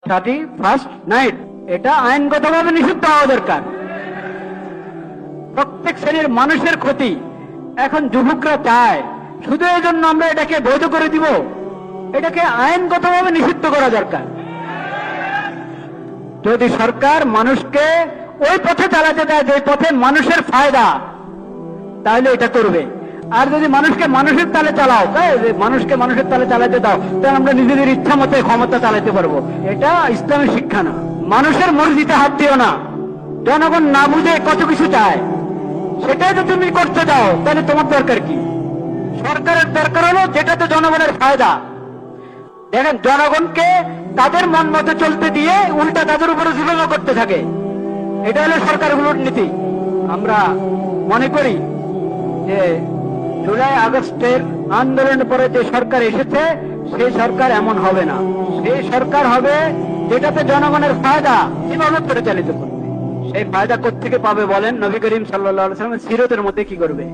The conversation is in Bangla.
31 এটা আইনগতভাবে নিষিদ্ধ হওয়া দরকার। প্রত্যেক শ্রেণীর মানুষের ক্ষতি এখন যুবকরা চায়, শুধু এই জন্য আমরা এটাকে বৈধ করে দিব? এটাকে আইনগতভাবে নিষিদ্ধ করা দরকার। যদি সরকার মানুষকে ওই পথে চালাতে দেয় যে পথে মানুষের ফায়দা, তাহলে এটা করবে। আর যদি মানুষকে মানুষের তালে চালাও, মানুষকে মানুষের তালে চালাতে দাও, তাহলে আমরা নিজেদের ইচ্ছা মতো ক্ষমতা চালাতে পারবো। এটা ইসলামের শিক্ষা না। মানুষের মর্জিতে হাত দিও না। জনগণ না বুঝে কত কিছু চায়, সেটাই তো তুমি করতে দাও, তাহলে তোমার দরকার কি? সরকারের দরকার হলো যেটাতে জনগণের ফায়দা। দেখেন, জনগণকে তাদের মন মতো চলতে দিয়ে উল্টা তাদের উপরে জুলুম করতে থাকে। এটা হলো সরকারগুলোর নীতি। আমরা মনে করি যে জুলাই আগস্টের আন্দোলনের পরে যে সরকার এসেছে, সেই সরকার এমন হবে না। সেই সরকার হবে যেটাতে জনগণের ফায়দা কিভাবে পরিচালিত করবে। সেই ফায়দা কোত্থেকে পাবে বলেন? নবী করিম সাল্লাল্লাহু আলাইহি ওয়াসাল্লাম সিরাতের মধ্যে কি করবে?